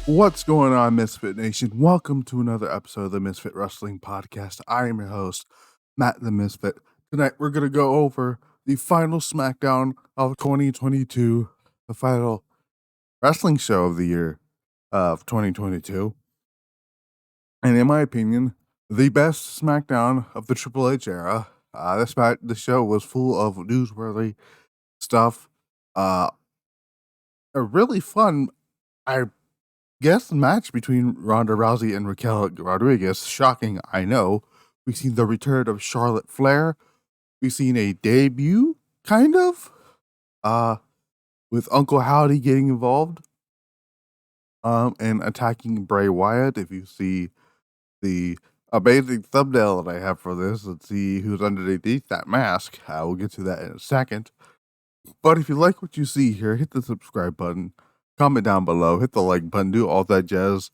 What's going on, Misfit Nation? Welcome to another episode of the Misfit Wrestling Podcast. I am your host, Matt the Misfit. Tonight, we're going to go over the final SmackDown of 2022, the final wrestling show of the year of 2022. And in my opinion, the best SmackDown of the Triple H era. The show was full of newsworthy stuff. A really fun, I guess, match between Ronda Rousey and Raquel Rodriguez. Shocking, I know. We've seen the return of Charlotte Flair. We've seen a debut, kind of, with Uncle Howdy getting involved, and attacking Bray Wyatt. If you see the amazing thumbnail that I have for this, let's see who's underneath that mask. We'll get to that in a second. But if you like what you see here, hit the subscribe button, comment down below, hit the like button, do all that jazz.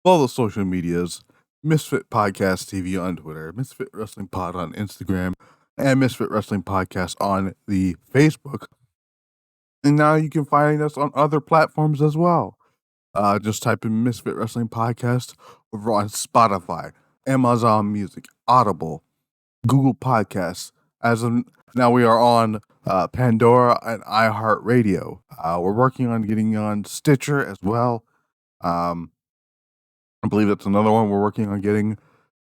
Follow the social medias, Misfit Podcast TV on Twitter, Misfit Wrestling Pod on Instagram, and Misfit Wrestling Podcast on the Facebook. And now you can find us on other platforms as well. Just type in Misfit Wrestling Podcast over on Spotify, Amazon Music, Audible, Google Podcasts. Now we are on Pandora and iHeartRadio. We're working on getting on Stitcher as well. I believe that's another one we're working on getting.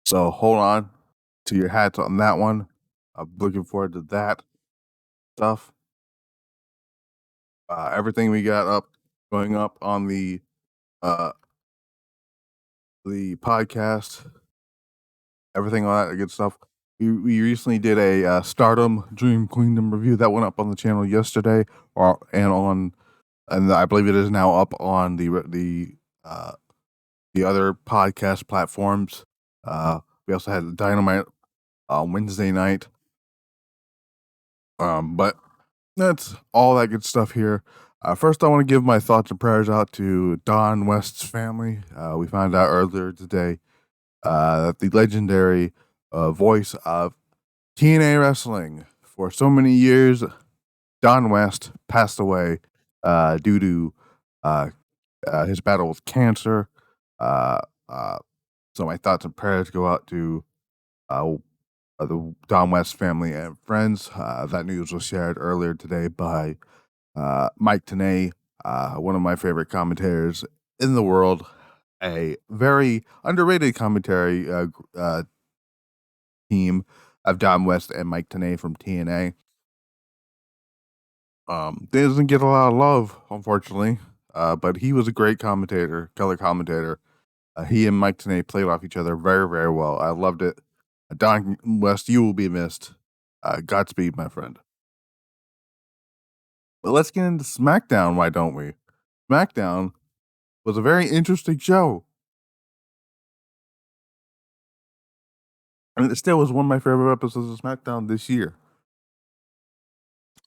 So hold on to your hats on that one. I'm looking forward to that stuff. Everything we got going up on the podcast, everything on that good stuff. We recently did a Stardom Dream Kingdom review that went up on the channel yesterday, and I believe it is now up on the other podcast platforms. We also had Dynamite on Wednesday night. But that's all that good stuff here. First, I want to give my thoughts and prayers out to Don West's family. We found out earlier today that the legendary voice of TNA Wrestling for so many years, Don West, passed away due to his battle with cancer. So my thoughts and prayers go out to the Don West family and friends. That news was shared earlier today by Mike Tenay, one of my favorite commentators in the world, a very underrated commentary team of Don West and Mike Tenay from TNA. Doesn't get a lot of love, unfortunately, but he was a great commentator, color commentator. He and Mike Tenay played off each other very, very well. I loved it. Don West, you will be missed. Godspeed, my friend. But let's get into SmackDown, why don't we? SmackDown was a very interesting show. And it still was one of my favorite episodes of SmackDown this year.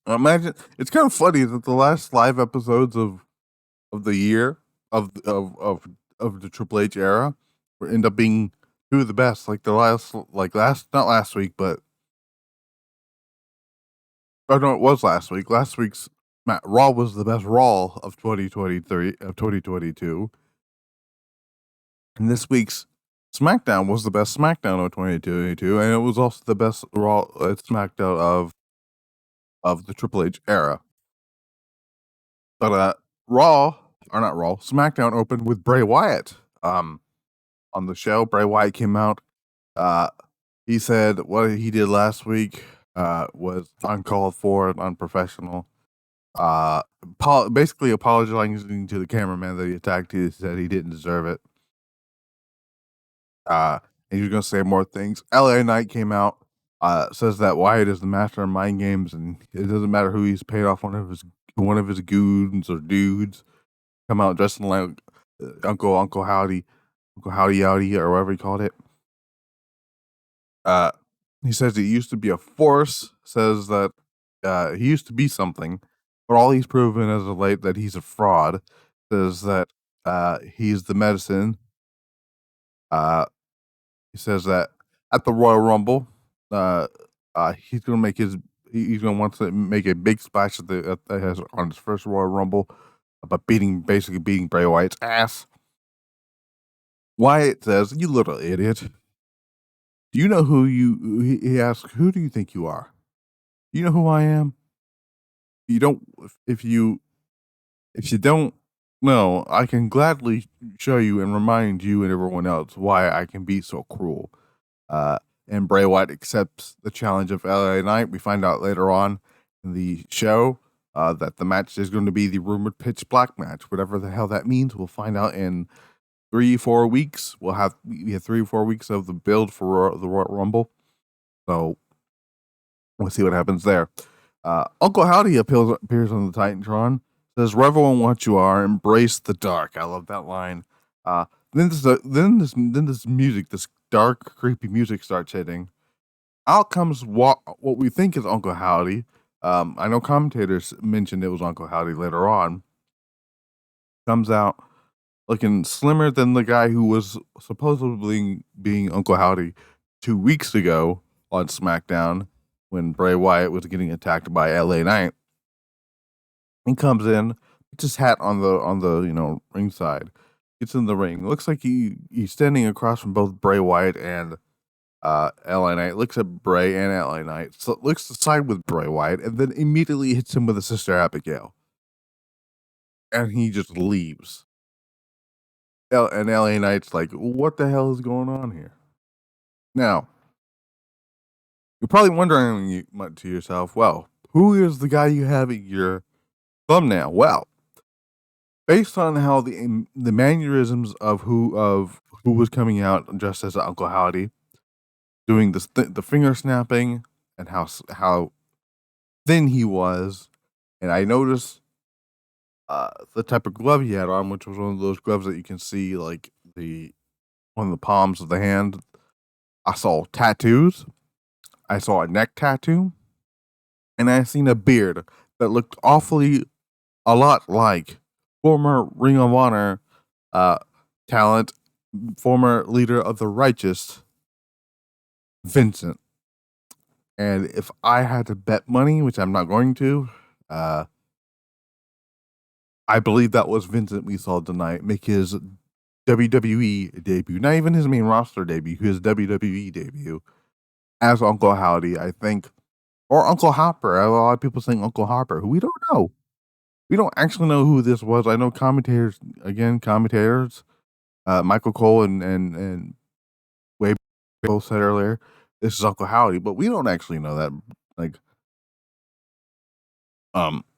Imagine, it's kind of funny that the last live episodes of the year of the Triple H era end up being two of the best. Not last week, but oh no, it was last week. Last week's Raw was the best Raw of 2022, and this week's SmackDown was the best SmackDown of 2022, and it was also the best Raw SmackDown of the Triple H era. But SmackDown opened with Bray Wyatt. On the show, Bray Wyatt came out. He said what he did last week was uncalled for and unprofessional. Basically apologizing to the cameraman that he attacked. He said he didn't deserve it. And he was going to say more things. LA Knight came out, says that Wyatt is the master of mind games, and it doesn't matter who he's paid off one of his goons or dudes come out dressing like Uncle Howdy, or whatever he called it. He says he used to be a force. Says that he used to be something, but all he's proven as of late that he's a fraud. Says that he's the medicine. He says that at the Royal Rumble, he's gonna want to make a big splash on his first Royal Rumble, but basically beating Bray Wyatt's ass. Wyatt says, "You little idiot. Do you know who you?" He asks, "Who do you think you are? You know who I am? You don't. If you don't know, I can gladly show you and remind you and everyone else why I can be so cruel." Uh, and Bray Wyatt accepts the challenge of LA Knight. We find out later on in the show that the match is going to be the rumored pitch black match, whatever the hell that means. We'll find out in 3-4 weeks. We have 3 or 4 weeks of the build for the Royal Rumble, so we'll see what happens there. Uncle Howdy appears on the Titantron. Says, "Revel in what you are, embrace the dark." I love that line. Then this music, this dark, creepy music starts hitting. Out comes what we think is Uncle Howdy. I know commentators mentioned it was Uncle Howdy later on. Comes out looking slimmer than the guy who was supposedly being Uncle Howdy 2 weeks ago on SmackDown when Bray Wyatt was getting attacked by LA Knight. He comes in, puts his hat on the ringside, gets in the ring. Looks like he's standing across from both Bray Wyatt and LA Knight. Looks at Bray and LA Knight, so looks to side with Bray Wyatt, and then immediately hits him with a sister Abigail, and he just leaves. And LA Knight's like, "What the hell is going on here?" Now, you're probably wondering to yourself, well, who is the guy you have at your thumbnail? Well, based on how the mannerisms of who was coming out dressed as Uncle Howdy, doing the finger snapping, and how thin he was, and I noticed the type of glove he had on, which was one of those gloves that you can see like one of the palms of the hand. I saw tattoos. I saw a neck tattoo, and I seen a beard that looked awfully a lot like former Ring of Honor talent, former leader of the Righteous, Vincent. And if I had to bet money, which I'm not going to, I believe that was Vincent we saw tonight make his WWE debut, not even his main roster debut, his WWE debut as Uncle Howdy, I think, or Uncle Hopper. A lot of people saying Uncle Hopper, who we don't know. We don't actually know who this was. I know commentators, Michael Cole and Way both said earlier, this is Uncle Howdy, but we don't actually know that. Like,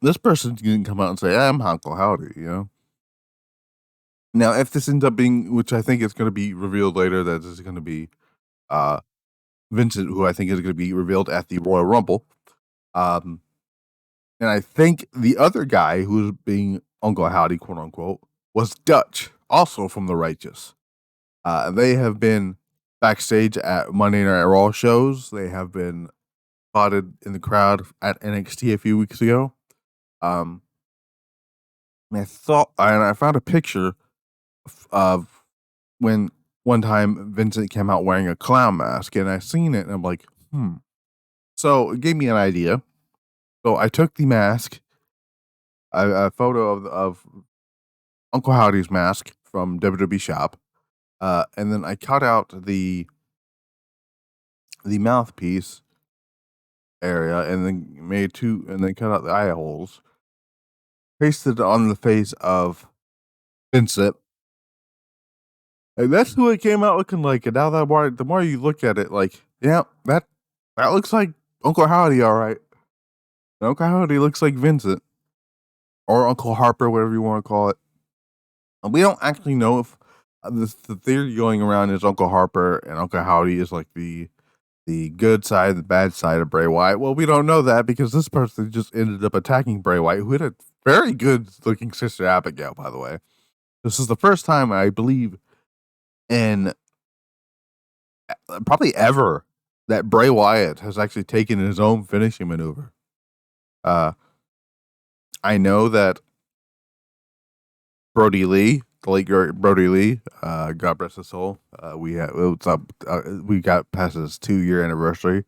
this person didn't come out and say, "I'm Uncle Howdy," you know? Now, if this ends up being, which I think is going to be revealed later, that this is going to be uh, Vincent, who I think is going to be revealed at the Royal Rumble. And I think the other guy who's being Uncle Howdy, quote unquote, was Dutch, also from the Righteous. They have been backstage at Monday Night Raw shows. They have been spotted in the crowd at NXT a few weeks ago. And I found a picture of when one time Vincent came out wearing a clown mask, and I seen it, and I'm like, So it gave me an idea. So I took the mask, a photo of Uncle Howdy's mask from WWE Shop, and then I cut out the mouthpiece area, and then cut out the eye holes, pasted it on the face of Vincent, and that's who it came out looking like. And now the more you look at it, like, yeah, that looks like Uncle Howdy, all right. Uncle Howdy looks like Vincent, or Uncle Harper, whatever you want to call it. And we don't actually know if the theory going around is Uncle Harper and Uncle Howdy is like the good side, the bad side of Bray Wyatt. Well, we don't know that because this person just ended up attacking Bray Wyatt, who had a very good looking sister Abigail, by the way. This is the first time I believe in probably ever that Bray Wyatt has actually taken his own finishing maneuver. I know that Brody Lee, the late great Brody Lee, God rest his soul. We got past his 2-year anniversary.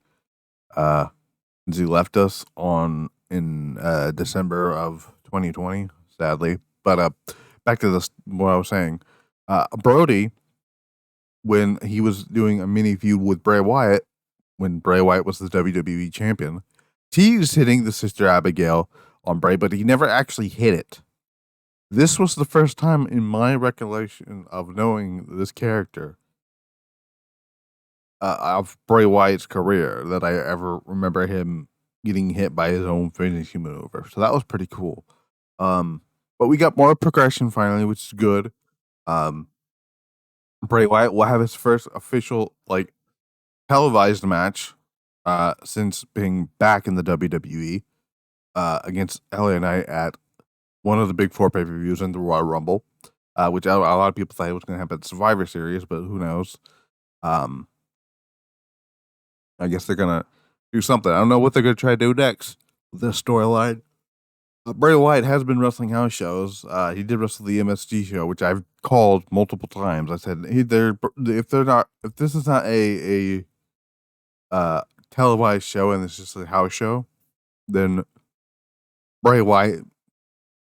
Since he left us in December of 2020, sadly. But back to what I was saying. Brody when he was doing a mini feud with Bray Wyatt, when Bray Wyatt was the WWE champion, teased hitting the Sister Abigail on Bray, but he never actually hit it. This was the first time in my recollection of knowing this character of Bray Wyatt's career that I ever remember him getting hit by his own finishing maneuver. So that was pretty cool. But we got more progression finally, which is good. Um, Bray Wyatt will have his first official televised match since being back in the WWE against LA Knight at one of the big four pay-per-views in the Royal Rumble, which a lot of people thought it was going to happen at Survivor Series, but who knows? I guess they're going to do something. I don't know what they're going to try to do next with this storyline. Bray Wyatt has been wrestling house shows. He did wrestle the MSG show, which I've called multiple times. I said, if this is not a televised show and it's just a house show, then Bray Wyatt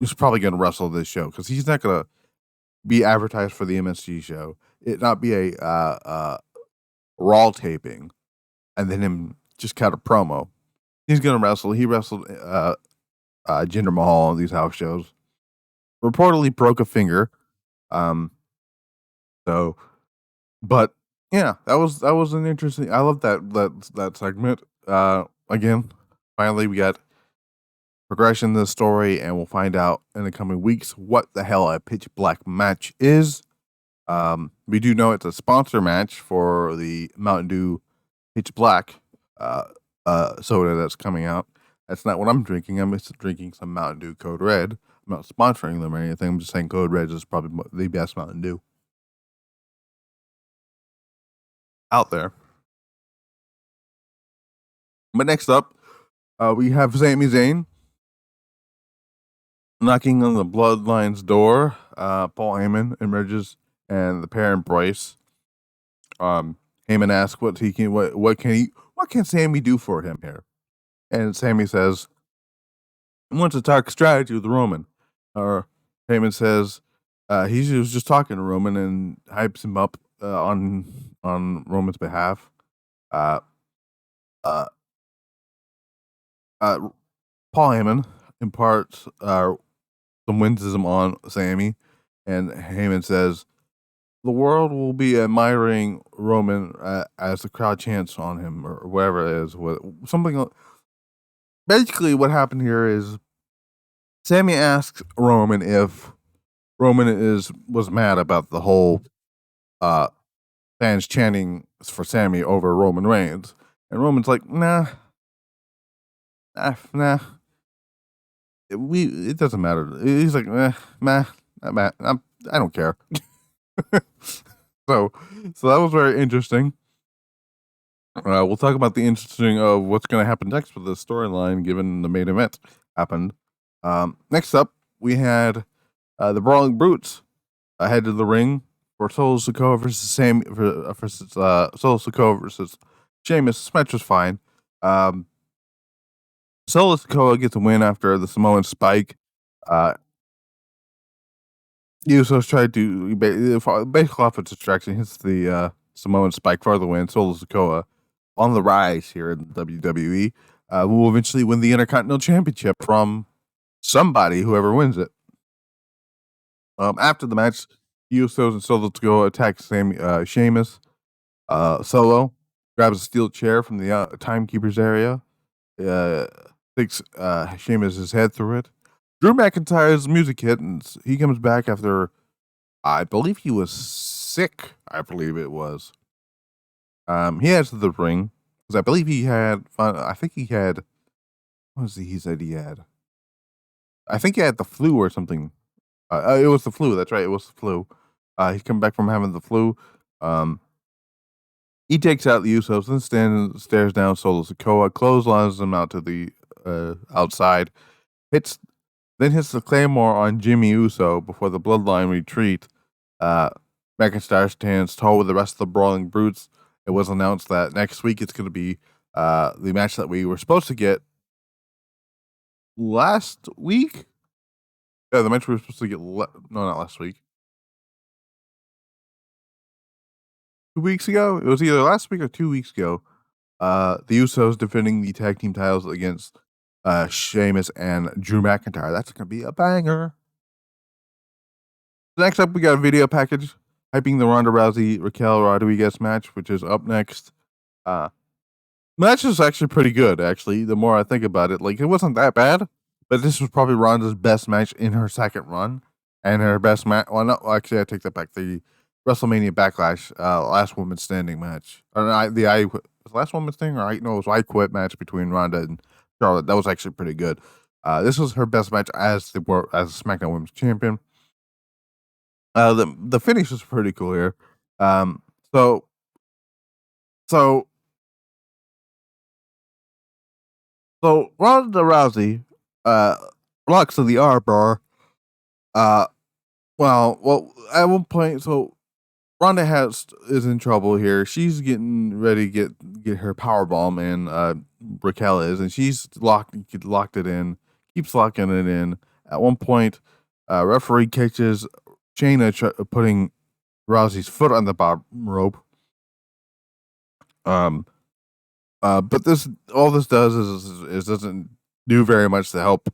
is probably going to wrestle this show because he's not going to be advertised for the MSG show. It not be a Raw taping and then him just cut a promo. He's going to wrestle. He wrestled Jinder Mahal on these house shows. Reportedly broke a finger. But yeah, that was an interesting. I love that segment. Again, finally we got progression in the story, and we'll find out in the coming weeks what the hell a pitch black match is. We do know it's a sponsor match for the Mountain Dew Pitch Black soda that's coming out. That's not what I'm drinking. I'm just drinking some Mountain Dew Code Red. I'm not sponsoring them or anything. I'm just saying Code Red is probably the best Mountain Dew out there. But next up, we have Sami Zayn knocking on the Bloodline's door. Paul Heyman emerges and the pair embrace. Heyman asks what can Sami do for him here? And Sami says he wants to talk strategy with Roman. Or Heyman says he was just talking to Roman and hypes him up on Roman's behalf. Paul Heyman imparts some winsism on Sami, and Heyman says the world will be admiring Roman as the crowd chants on him, or whatever it is. Something. Basically, what happened here is Sami asks Roman if Roman was mad about the whole fans chanting for Sami over Roman Reigns, and Roman's like, nah. It doesn't matter. He's like, I don't care. So that was very interesting. We'll talk about the interesting of what's going to happen next with the storyline, given the main event happened. Next up, we had the Brawling Brutes head to the ring for Solo Sikoa versus Solo Sikoa versus Sheamus. This match was fine. Solo Sikoa gets a win after the Samoan Spike. Usos tried to basically off a distraction, hits the Samoan Spike for the win. Solo Sikoa on the rise here in WWE. Will eventually win the Intercontinental Championship from somebody, whoever wins it. After the match, Usos and Solo Sikoa attack Sheamus. Solo grabs a steel chair from the timekeeper's area. Sticks Sheamus' head through it. Drew McIntyre's music hit, and he comes back after, I believe he was sick. I believe it was. He heads to the ring because I believe he had. I think he had. What was he said he had? I think he had the flu or something. It was the flu. That's right. It was the flu. He come back from having the flu. He takes out the Usos and stares down Solo Sikoa, clotheslines him out to the outside, hits the Claymore on Jimmy Uso before the Bloodline retreat. McIntyre stands tall with the rest of the Brawling Brutes. It was announced that next week it's going to be the match that we were supposed to get last week. Yeah, the match we were supposed to get. No, not last week. 2 weeks ago. It was either last week or 2 weeks ago. The Usos defending the tag team titles against Sheamus and Drew McIntyre. That's gonna be a banger. Next up, we got a video package hyping the Ronda Rousey Raquel Rodriguez match, which is up next. Match is actually pretty good. Actually, the more I think about it, like it wasn't that bad, but this was probably Ronda's best match in her second run, and her best match. Well, no, actually, I take that back. The WrestleMania Backlash, last woman standing match, or was last woman standing, or it was I Quit match between Ronda and Charlotte. That was actually pretty good. This was her best match as the SmackDown Women's Champion. The finish was pretty cool here. So Ronda Rousey blocks to the armbar. Well, at one point, so Ronda is in trouble here. She's getting ready to get her power bomb, and Raquel is, and she's locked it in, keeps locking it in. At one point, referee catches Shayna putting Rousey's foot on the bottom rope. But all this does is doesn't do very much to help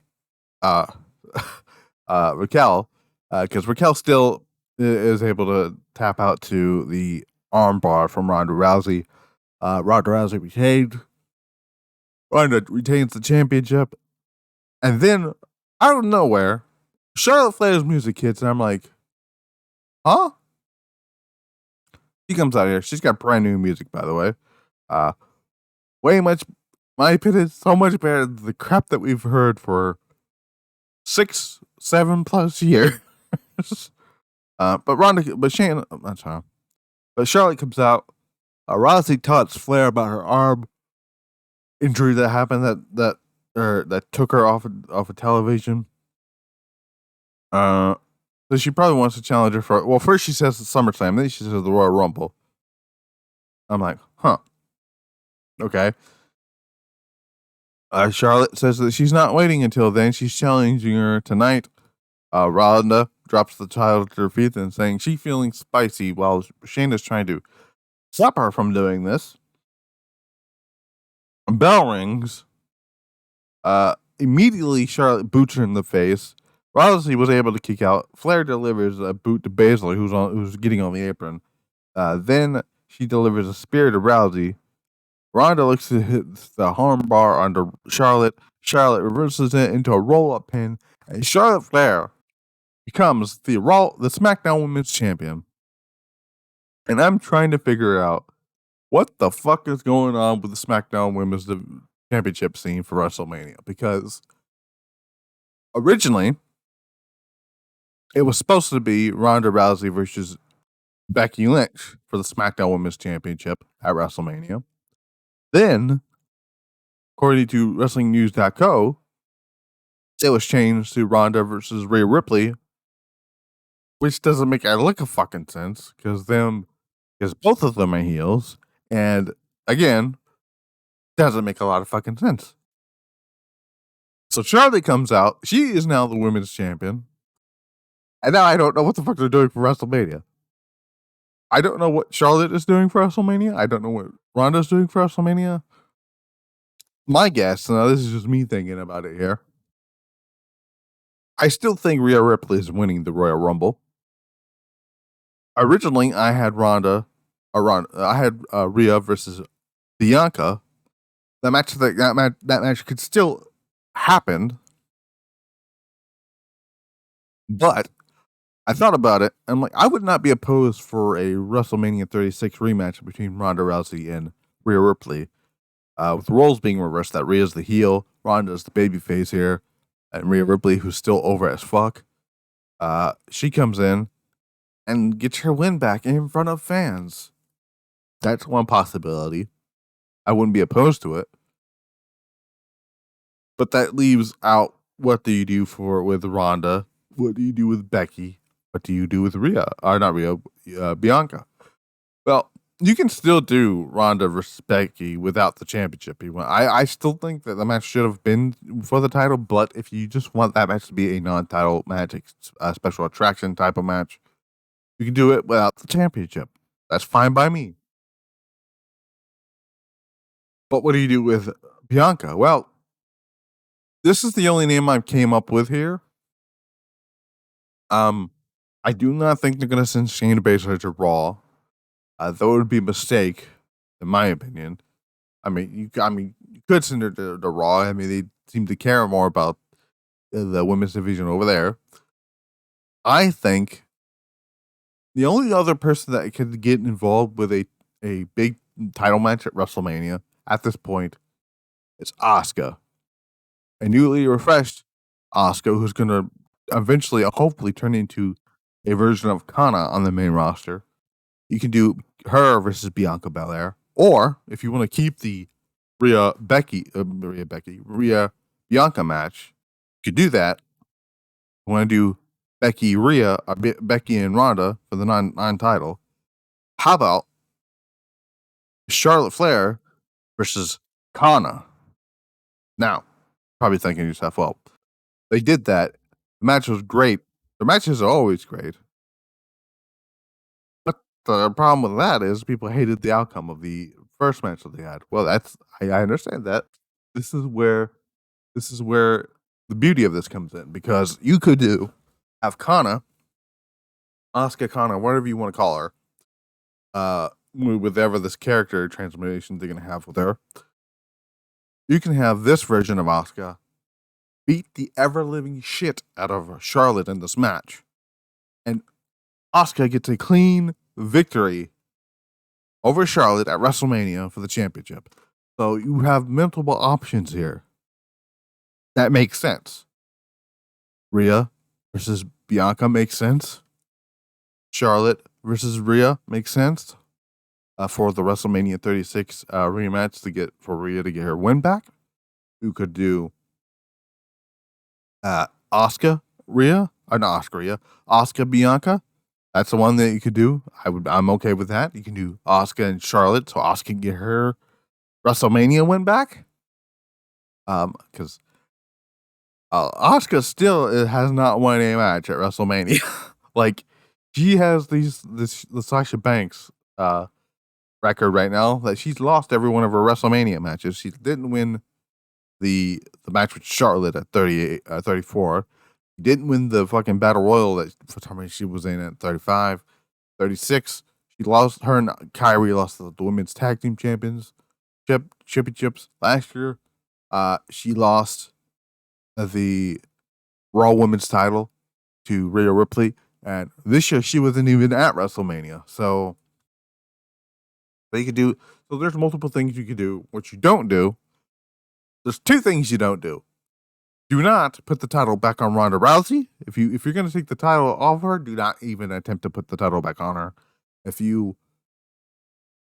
Raquel, because Raquel still is able to tap out to the armbar from Ronda Rousey. Ronda Rousey retains the championship, and then out of nowhere, Charlotte Flair's music hits, and I'm like, huh? She comes out here. She's got brand new music, by the way. Way much, my opinion, so much better than the crap that we've heard for 6-7+ years. But Charlotte comes out. Rousey taunts Flair about her arm injury that happened that took her off of television. So she probably wants to challenge her for. Well, first she says the SummerSlam, then she says the Royal Rumble. I'm like, huh. Okay. Charlotte says that she's not waiting until then. She's challenging her tonight. Ronda drops the title to her feet and saying she's feeling spicy while Shayna's trying to stop her from doing this. Bell rings. Immediately Charlotte boots her in the face. Rousey was able to kick out. Flair delivers a boot to Baszler, who's getting on the apron. Then she delivers a spear to Rousey. Ronda looks to hit the arm bar under Charlotte. Charlotte reverses it into a roll-up pin, and Charlotte Flair becomes the SmackDown Women's Champion. And I'm trying to figure out what the fuck is going on with the SmackDown Women's Championship scene for WrestleMania, because originally it was supposed to be Ronda Rousey versus Becky Lynch for the SmackDown Women's Championship at WrestleMania. Then, according to WrestlingNews.co, it was changed to Ronda versus Rhea Ripley, which doesn't make a lick of fucking sense, because both of them are heels, and again, doesn't make a lot of fucking sense. So Charlotte comes out. She is now the women's champion. And now I don't know what the fuck they're doing for WrestleMania. I don't know what Charlotte is doing for WrestleMania. I don't know what Ronda's doing for WrestleMania. My guess, now this is just me thinking about it here, I still think Rhea Ripley is winning the Royal Rumble. Originally, I had Rhea versus Bianca. That match could still happen, but I thought about it. I'm like, I would not be opposed for a WrestleMania 36 rematch between Ronda Rousey and Rhea Ripley, with the roles being reversed. That Rhea's the heel, Ronda's the babyface here, and Rhea Ripley, who's still over as fuck, she comes in and gets her win back in front of fans. That's one possibility. I wouldn't be opposed to it. But that leaves out, what do you do with Ronda? What do you do with Becky? What do you do with Bianca? Well, you can still do Ronda versus Becky without the championship. I still think that the match should have been for the title, but if you just want that match to be a non-title match, a special attraction type of match, you can do it without the championship. That's fine by me. But what do you do with Bianca? Well, this is the only name I came up with here. Um, I do not think they're gonna send Shayna Baszler to Raw. That would be a mistake, in my opinion. You could send her to Raw. I mean, they seem to care more about the women's division over there. I think the only other person that could get involved with a big title match at WrestleMania at this point is Asuka, a newly refreshed Asuka, who's going to eventually, hopefully, turn into a version of Kana on the main roster. You can do her versus Bianca Belair, or if you want to keep the Rhea Bianca match, you could do that. You want to do Becky and Ronda for the non-title. How about Charlotte Flair versus Kana? Now, probably thinking to yourself, well, they did that. The match was great. The matches are always great. But the problem with that is people hated the outcome of the first match that they had. Well, I understand that. This is where the beauty of this comes in, because you could have Kana, Asuka Kana, whatever you want to call her, whatever this character transformation they're gonna have with her. You can have this version of Asuka beat the ever living shit out of Charlotte in this match, and Asuka gets a clean victory over Charlotte at WrestleMania for the championship. So you have multiple options here. That makes sense. Rhea versus Bianca makes sense. Charlotte versus Rhea makes sense for the WrestleMania 36 rematch for Rhea to get her win back. You could do Asuka Rhea, or not Asuka Rhea, Asuka Bianca. That's the one that you could do. I'm okay with that. You can do Asuka and Charlotte, so Asuka can get her WrestleMania win back. Because Asuka still has not won a match at WrestleMania. Like, she has the Sasha Banks record right now that she's lost every one of her WrestleMania matches. She didn't win the match with Charlotte at 34. She didn't win the fucking Battle Royal that for some reason she was in at 35. 36. She lost, her and Kyrie lost the women's tag team championships last year. She lost the Raw Women's title to Rhea Ripley, and this year she wasn't even at WrestleMania. So they could do. So there's multiple things you could do. What you don't do, there's two things you don't do. Do not put the title back on Ronda Rousey. If you're going to take the title off her, do not even attempt to put the title back on her. If you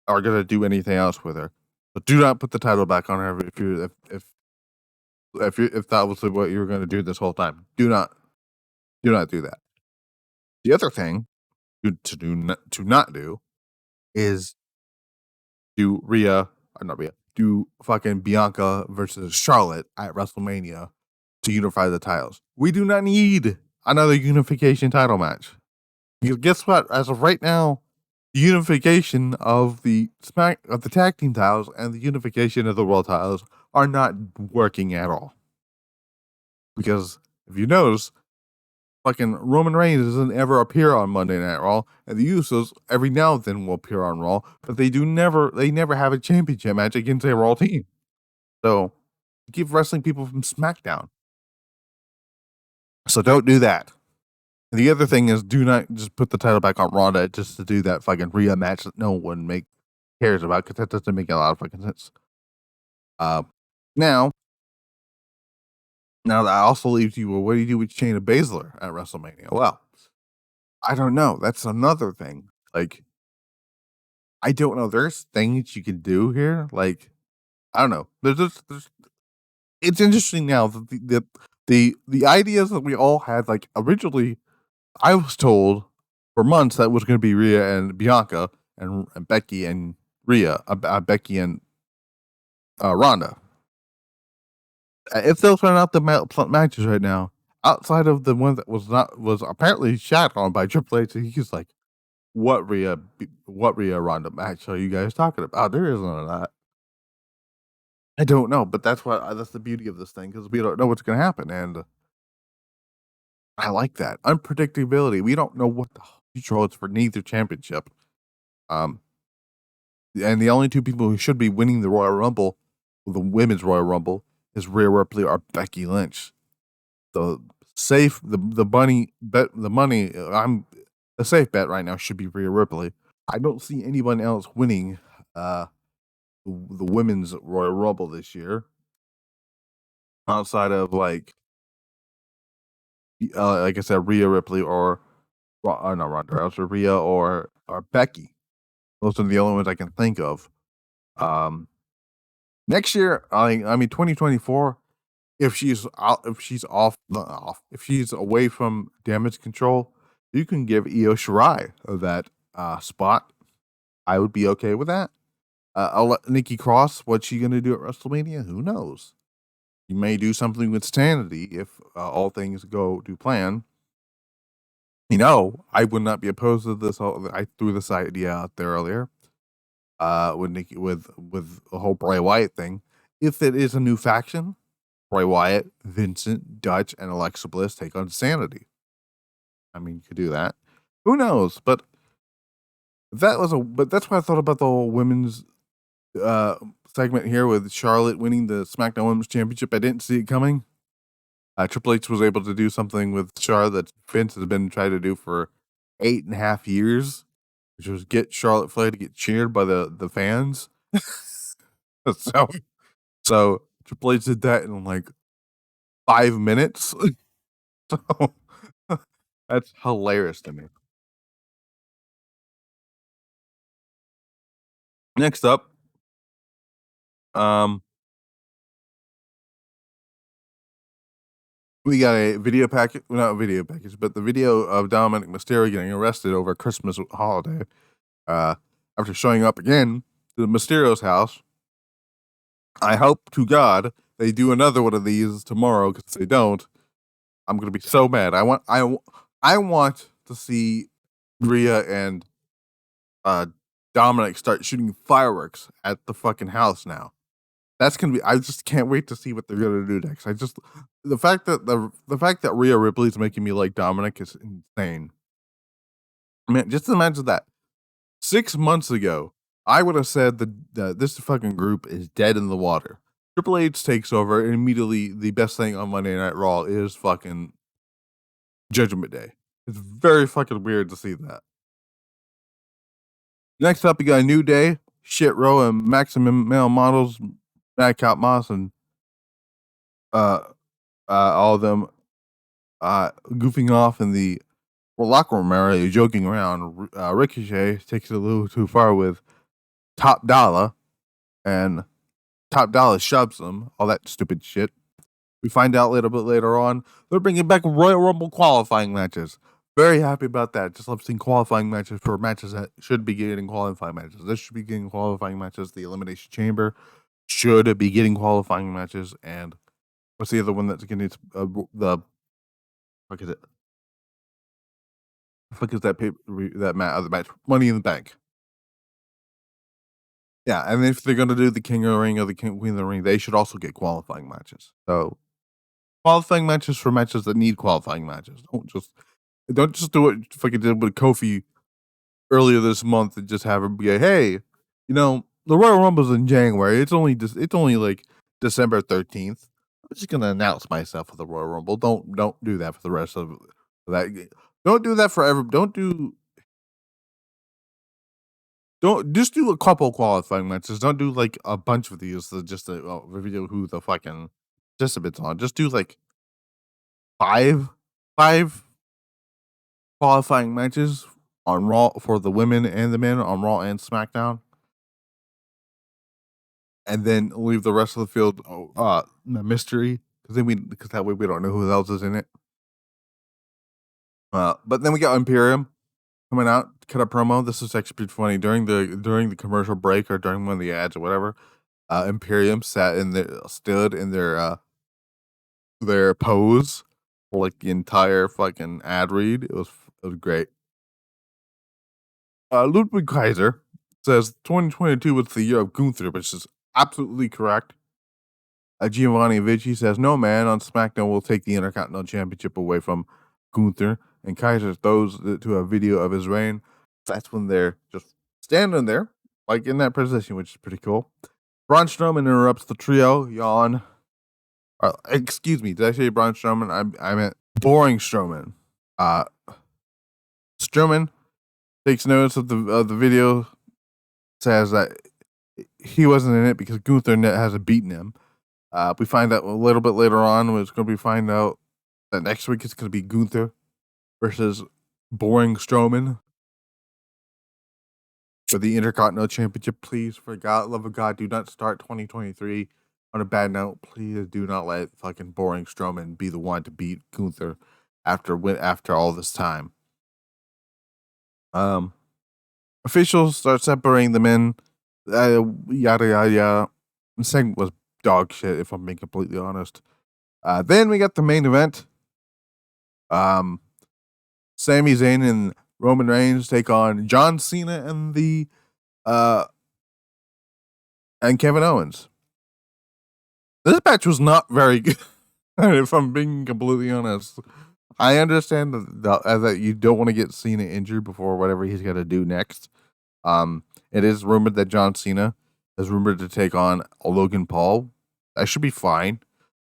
are going to do anything else with her, but do not put the title back on her. If that was what you were going to do this whole time, do not do that. The other thing to not do is do do fucking Bianca versus Charlotte at WrestleMania to unify the titles. We do not need another unification title match. Because guess what? As of right now, the unification of the tag team titles and the unification of the world titles are not working at all. Because if you notice, fucking Roman Reigns doesn't ever appear on Monday Night Raw, and the Usos every now and then will appear on Raw, but they never have a championship match against a Raw team. So keep wrestling people from SmackDown. So don't do that. And the other thing is, do not just put the title back on Ronda just to do that fucking Rhea match that no one cares about, because that doesn't make a lot of fucking sense. Now that also leaves you, well, what do you do with Shayna Baszler at WrestleMania? Well, I don't know. That's another thing. Like, I don't know. There's things you can do here. Like, I don't know. It's interesting now that the ideas that we all had. Like, originally, I was told for months that was going to be Rhea and Bianca and Becky and Rhea, Becky and Ronda. If those are not the matches right now, outside of the one that was apparently shat on by Triple H, he's like, what Rhea Ronda match are you guys talking about? There is none of that. I don't know, but that's the beauty of this thing because we don't know what's gonna happen, and I like that unpredictability. We don't know what the future holds for neither championship. Um, and the only two people who should be winning the Royal Rumble, the women's Royal Rumble, is Rhea Ripley or Becky Lynch. The money. The safe bet right now should be Rhea Ripley. I don't see anyone else winning the women's Royal Rumble this year outside of like I said, Rhea Ripley or not Ronda Rousey, Rhea or Becky. Those are the only ones I can think of. Next year, I mean 2024. If she's out, if she's off, not off, if she's away from damage control, you can give Io Shirai that spot. I would be okay with that. I'll let Nikki Cross. What's she gonna do at WrestleMania? Who knows? You may do something with Sanity if all things go to plan. I would not be opposed to this. I threw this idea out there earlier. With Nikki, with the whole Bray Wyatt thing. If it is a new faction, Bray Wyatt, Vincent, Dutch, and Alexa Bliss take on Sanity. I mean, you could do that. Who knows? But that's what I thought about the whole women's segment here with Charlotte winning the SmackDown Women's Championship. I didn't see it coming. Triple H was able to do something with Charlotte that Vince has been trying to do for 8.5 years, which was get Charlotte Flair to get cheered by the fans. so so Triple H did that in like 5 minutes. So that's hilarious to me. Next up, we got a video package, well, not a video package, but the video of Dominic Mysterio getting arrested over Christmas holiday. After showing up again to the Mysterio's house. I hope to God they do another one of these tomorrow, because if they don't, I'm gonna be so mad. I want to see Rhea and Dominic start shooting fireworks at the fucking house now. That's gonna be. I just can't wait to see what they're gonna do next. The fact that Rhea Ripley's making me like Dominic is insane. Man, just imagine that. 6 months ago, I would have said that this fucking group is dead in the water. Triple H takes over, and immediately the best thing on Monday Night Raw is fucking Judgment Day. It's very fucking weird to see that. Next up, you got a New Day, Shit Row, and Maximum Male Models, Madcap Moss, and all of them goofing off in the locker room area, joking around. Ricochet takes it a little too far with Top Dollar, and Top Dollar shoves them, all that stupid shit. We find out a little bit later on, they're bringing back Royal Rumble qualifying matches. Very happy about that. Just love seeing qualifying matches for matches that should be getting qualifying matches. This should be getting qualifying matches. The Elimination Chamber should be getting qualifying matches. And what's the other one that's getting the fuck is it? The fuck is that other match? Money in the Bank. Yeah, and if they're gonna do the King of the Ring or the Queen of the Ring, they should also get qualifying matches. So qualifying matches for matches that need qualifying matches. Don't just do what fucking did with Kofi earlier this month and just have him be like, hey, the Royal Rumble's in January. It's only like December 13th. I'm just gonna announce myself for the Royal Rumble. Don't do that for the rest of that. Don't do that forever. Don't just do a couple qualifying matches. Don't do like a bunch of these just to reveal who the fucking participants on. Just do like five qualifying matches on Raw for the women and the men on Raw and SmackDown, and then leave the rest of the field mystery, because that way we don't know who else is in it. But then we got Imperium coming out to cut a promo. This is actually pretty funny during the commercial break or during one of the ads or whatever. Imperium stood in their pose for like the entire fucking ad read. It was great. Ludwig Kaiser says 2022 was the year of Gunther, which is absolutely correct. Giovanni Vici says, no man on SmackDown will take the Intercontinental Championship away from Gunther. And Kaiser throws it to a video of his reign. That's when they're just standing there, like in that position, which is pretty cool. Braun Strowman interrupts the trio. Yawn. Excuse me, did I say Braun Strowman? I meant boring Strowman. Strowman takes notice of the video, says that he wasn't in it because Gunther hasn't beaten him. We find out a little bit later on, it's going to be find out that next week it's going to be Gunther versus boring Strowman for the Intercontinental Championship. Please, for God, love of God, do not start 2023 on a bad note. Please do not let fucking boring Strowman be the one to beat Gunther after all this time. Officials start separating the men. Yada yada yada. The segment was dog shit, if I'm being completely honest. Then we got the main event. Sami Zayn and Roman Reigns take on John Cena and Kevin Owens. This match was not very good, if I'm being completely honest. I understand that you don't want to get Cena injured before whatever he's got to do next. It is rumored that John Cena is rumored to take on Logan Paul. That should be fine.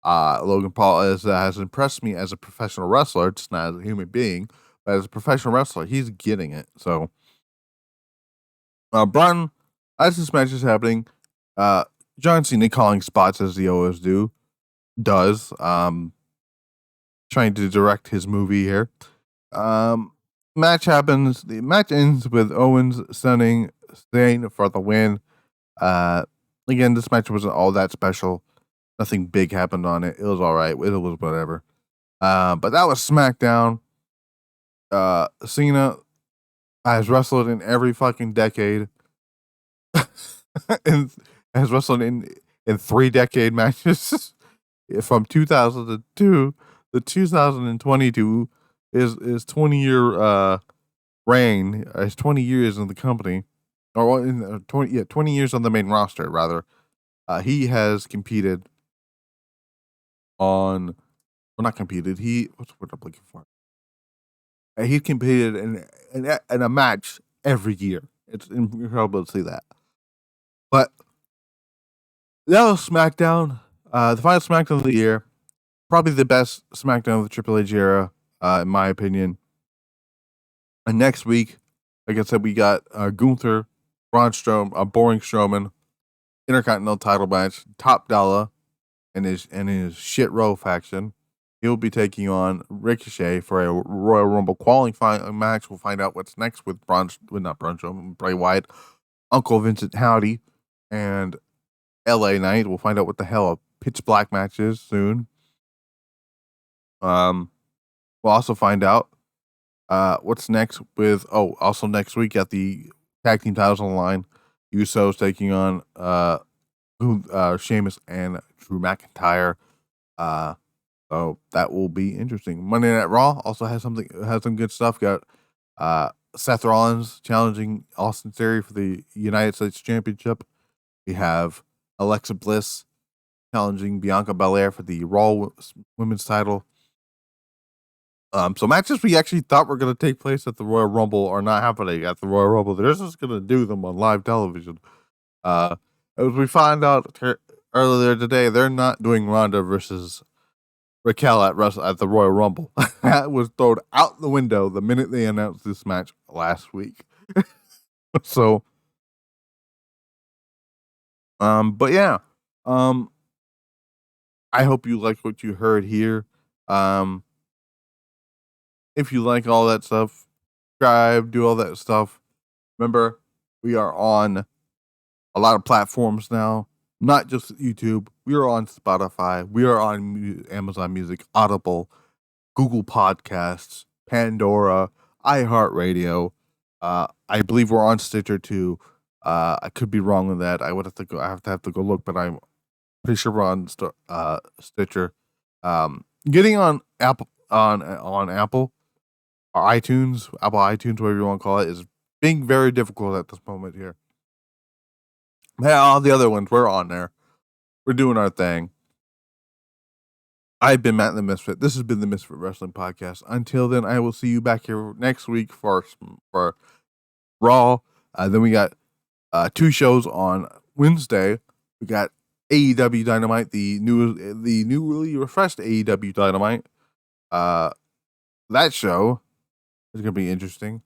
Logan Paul has impressed me as a professional wrestler, just not as a human being, but as a professional wrestler, he's getting it. So, Braun, as this match is happening, John Cena calling spots as he always does, trying to direct his movie here. Match happens. The match ends with Owens stunning Zayn for the win. Again, this match wasn't all that special. Nothing big happened on it. It was all right. It was whatever. But that was SmackDown. Cena has wrestled in every fucking decade. And has wrestled in 3-decade matches from 2002 to 2022 is 20-year reign. Is 20 years in the company, or in 20 years on the main roster rather. He has competed on, well, not competed. What's the word I'm looking for? He competed in a match every year. It's incredible to see that. But that was SmackDown. The final SmackDown of the year. Probably the best SmackDown of the Triple H era, in my opinion. And next week, like I said, we got Gunther, Braun Strowman, boring Strowman, Intercontinental title match, Top Dollar, and his shit row faction. He'll be taking on Ricochet for a Royal Rumble qualifying match. We'll find out what's next with Bray Wyatt, Uncle Vincent Howdy, and LA Knight. We'll find out what the hell a pitch black match is soon. We'll also find out what's next with, also next week at the tag team titles on the line, Usos taking on Sheamus and Drew McIntyre. So that will be interesting. Monday Night Raw also has some good stuff. Got Seth Rollins challenging Austin Theory for the United States Championship. We have Alexa Bliss challenging Bianca Belair for the Raw Women's title. So matches we actually thought were going to take place at the Royal Rumble are not happening at the Royal Rumble. They're just going to do them on live television. As we find out earlier today, they're not doing Ronda versus Raquel at the Royal Rumble. That was thrown out the window the minute they announced this match last week. So, but yeah, I hope you liked what you heard here. If you like all that stuff, subscribe, do all that stuff. Remember, we are on a lot of platforms now, not just YouTube. We are on Spotify. We are on Amazon Music, Audible, Google Podcasts, Pandora, iHeartRadio. I believe we're on Stitcher too. I could be wrong on that. I have to go look, but I'm pretty sure we're on Stitcher. Getting on Apple on Apple or iTunes, whatever you want to call it, is being very difficult at this moment here. Yeah, all the other ones, we're on there. We're doing our thing. I've been Matt the Misfit. This has been the Misfit Wrestling Podcast. Until then, I will see you back here next week for Raw. Then we got 2 shows on Wednesday. We got AEW Dynamite, the newly refreshed AEW Dynamite. That show is gonna be interesting.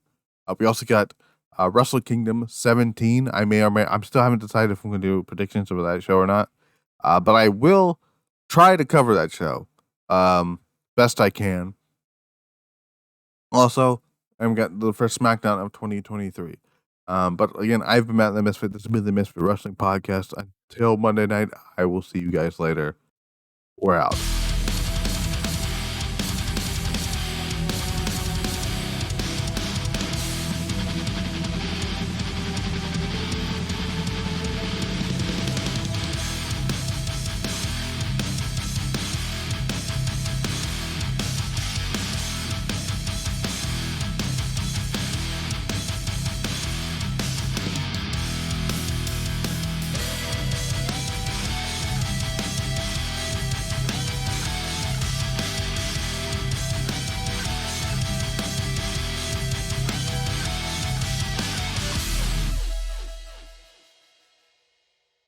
We also got Wrestle Kingdom 17. I'm still haven't decided if I'm gonna do predictions of that show or not. But I will try to cover that show best I can. Also, I've got the first SmackDown of 2023. But again, I've been Matt the Misfit. This has been the Misfit Wrestling Podcast. Until Monday night, I will see you guys later. We're out.